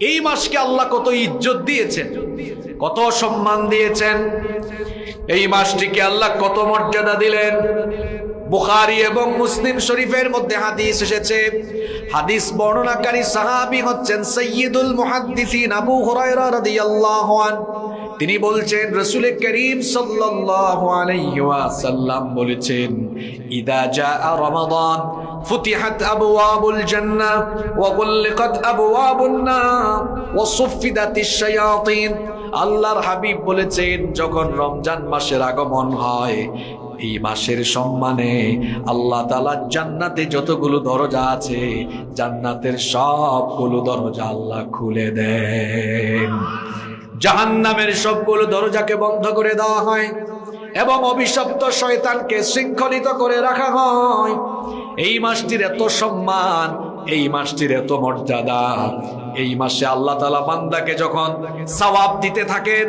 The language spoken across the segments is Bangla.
এই মাসকে আল্লাহ কত ইজ্জত দিয়েছেন, কত সম্মান দিয়েছেন। এই মাসটিকে আল্লাহ কত মর্যাদা দিলেন। বুখারী এবং মুসলিম শরীফের মধ্যে হাদিস এসেছে। হাদিস বর্ণনাকারী সাহাবী হচ্ছেন সাইয়্যিদুল মুহাদ্দিসিন আবু হুরায়রা রাদিয়াল্লাহু আনহু। তিনি বলছেন রাসূল করিম সাল্লাল্লাহু আলাইহি ওয়াসাল্লাম বলেছেন, ইদা জাআ রমাদান ফুতিহাত আবওয়াবুল জান্নাহ ওয়া গুল্লিকাত আবওয়াবুন নার ওয়া সুফিদাতিশ শায়াতিন। আল্লাহর হাবিব বলেছেন, যখন রমজান মাসের আগমন হয়, এই মাসের সম্মানে আল্লাহ তাআলা জান্নাতে যতগুলো দরজা আছে, জান্নাতের সবগুলো দরজা আল্লাহ খুলে দেন। জাহান্নামের সবগুলো দরজাকে বন্ধ করে দেওয়া হয় এবং অভিশপ্ত শয়তানকে শৃঙ্খলিত করে রাখা হয়। এই মাসটির এত সম্মান, এই মাসটির এত মর্যাদা। এই মাসে আল্লাহ তাআলা বান্দাকে যখন সওয়াব দিতে থাকেন,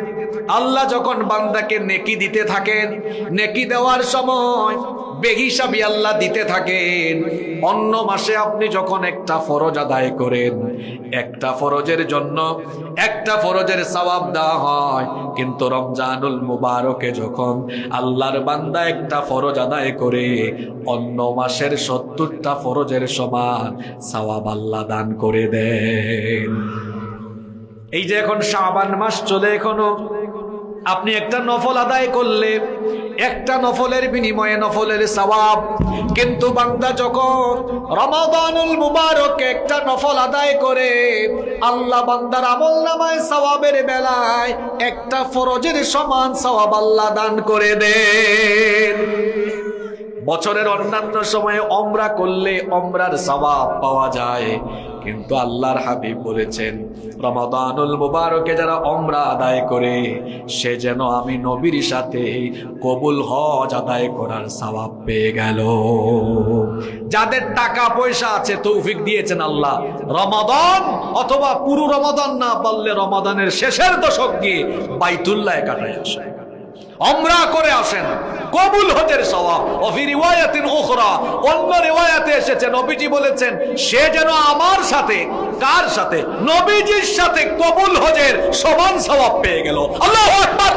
আল্লাহ যখন বান্দাকে নেকি দিতে থাকেন, নেকি দেওয়ার সময় বেহিসাবি আল্লাহ দিতে থাকেন। অন্য মাসে আপনি যখন একটা ফরজ আদায় করেন, একটা ফরজের জন্য একটা ফরজের সওয়াব দেওয়া হয়, কিন্তু রমজানুল মুবারকে যখন আল্লাহর বান্দা একটা ফরজ আদায় করে, অন্য মাসের 70টা ফরজের সমান সওয়াব আল্লাহ দান করে দেন। এই যে এখন শাবান মাস চলে, এখনো আপনি একটা নফল আদায় করলে, একটা নফলের বিনিময়ে নফলের সওয়াব। কিন্তু বান্দা যখন রমাদানুল মুবারকে একটা নফল আদায় করে, আল্লাহ বান্দার আমলনামায় সওয়াবের বেলায় একটা ফরজের সমান সওয়াব আল্লাহ দান করে দেন। বছরের অন্যান্য সময়ে ওমরা করলে ওমরার সওয়াব পাওয়া যায়, কিন্তু আল্লাহর হাবিব বলেছেন, রমাদানুল মুবারকে যারা ওমরা আদায় করে, সে যেন আমি নবীর সাথে কবুল হজ আদায় করার সওয়াব পেয়ে গেল। যাদের টাকা পয়সা আছে, তৌফিক দিয়েছেন আল্লাহ, রমাদান অথবা পুরো রমাদান না পারলে রমাদানের শেষের দশক গিয়ে বাইতুল্লাহে কাটায় আসে, ওমরা করে আসেন, কবুল হজের সওয়াব। ওফি রিওয়ায়াতিন উখরা, অন্য রিওয়ায়াতে এসেছে নবীজি বলেছেন, সে যেন আমার সাথে, কার সাথে? নবীজির সাথে কবুল হজের সমান সওয়াব পেয়ে গেল। আল্লাহু আকবার!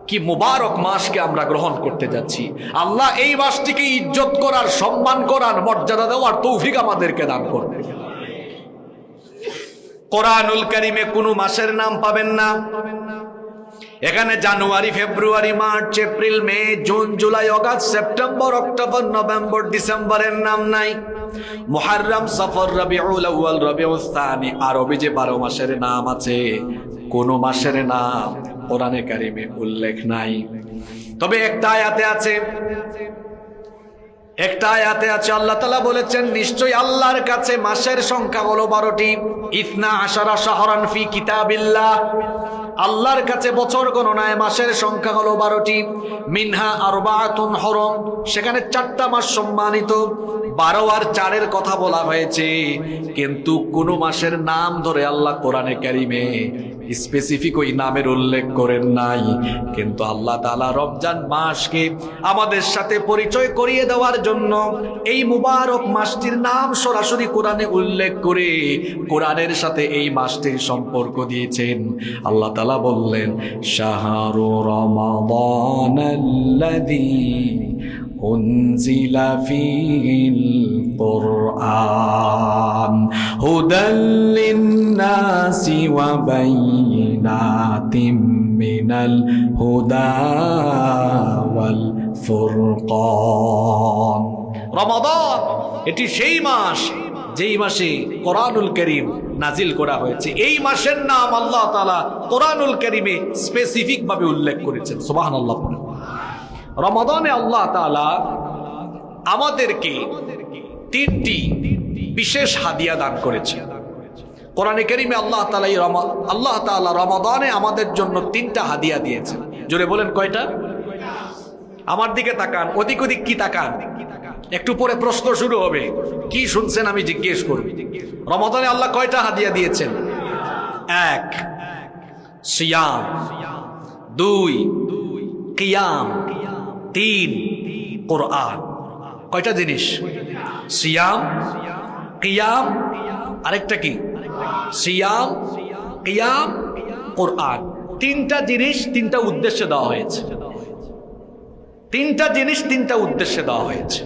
কি মুবারক মাসকে আমরা গ্রহণ করতে যাচ্ছি। আল্লাহ এই মাসটিকে ইজ্জত করার, সম্মান করার, মর্যাদা দেওয়ার তৌফিক আমাদেরকে দান করবে। কোরআনুল কারীমে কোনো মাসের নাম পাবেন না। এখানে জানুয়ারি, ফেব্রুয়ারি, মার্চ, এপ্রিল, মে, জুন, জুলাই, আগস্ট, সেপ্টেম্বর, অক্টোবর, নভেম্বর, ডিসেম্বরের নাম নাই। মুহররম, সফর, রবিউল আউয়াল, রবিউল সানি, আরবি যে 12 মাসের নাম আছে, কোন মাসের নাম কোরআনে কারিমে উল্লেখ নাই। তবে একটা আয়াতে আছে, আল্লাহ তাআলা বলেছেন, নিশ্চয়ই আল্লাহর কাছে মাসের সংখ্যা হলো 12টি। ইসনা আশারা শাহরান ফি কিতাবিল্লাহ, আল্লাহর কাছে বছর গণনায় মাসের সংখ্যা হলো 12টি। মিনহা আরবাআতুন হুরুম, সেখানে 4টা মাস সম্মানিত। 12 আর 4-এর কথা বলা হয়েছে, কিন্তু কোন মাসের নাম ধরে আল্লাহ কোরআনে কারিমে স্পেসিফিক ওই নামের উল্লেখ করেন নাই। কিন্তু আল্লাহ তাআলা রমজান মাসকে আমাদের সাথে পরিচয় করিয়ে দেওয়ার জন্য এই মুবারক মাসটির নাম সরাসরি কোরআনে উল্লেখ করে কোরআনের সাথে এই মাসটির সম্পর্ক দিয়েছেন। আল্লাহ তাআলা বললেন, শাহরু রমাদানাল্লাযী উনজিলা ফীহিল কুরআন হুদাল লিন্নাসি ওয়া বাইয়িনাতিম মিনাল হুদা ওয়াল ফুরকান। রমাদান এটি সেই মাস যেই মাসে কোরআনুল কারীম নাজিল করা হয়েছে। এই মাসের নাম আল্লাহ তাআলা কোরআনুল কারীমে স্পেসিফিক ভাবে উল্লেখ করেছেন। সুবহানাল্লাহ। রমাদানে আল্লাহ তাআলা আমাদেরকে 3টি বিশেষ হাদিয়া দান করেছেন। কোরআনে কারীমে আল্লাহ তাআলা রমাদানে আমাদের জন্য 3টা হাদিয়া দিয়েছেন। জোরে বলেন, কয়টা? আমার দিকে তাকান, ওদিক ওদিক কি তাকান। একটু পরে প্রশ্ন শুরু হবে, কি শুনছেন আমি জিজ্ঞেস করব। রমাদানে আল্লাহ কয়টা হাদিয়া দিয়েছেন? 1 সিয়াম, 2 কিয়াম, 3 কোরআন। কয়টা জিনিস? সিয়াম, কিয়াম, আরেকটা কি? সিয়াম, কিয়াম, কোরআন। তিনটা জিনিস তিনটা উদ্দেশ্যে দেওয়া হয়েছে। তিনটা জিনিস তিনটা উদ্দেশ্যে দেওয়া হয়েছে।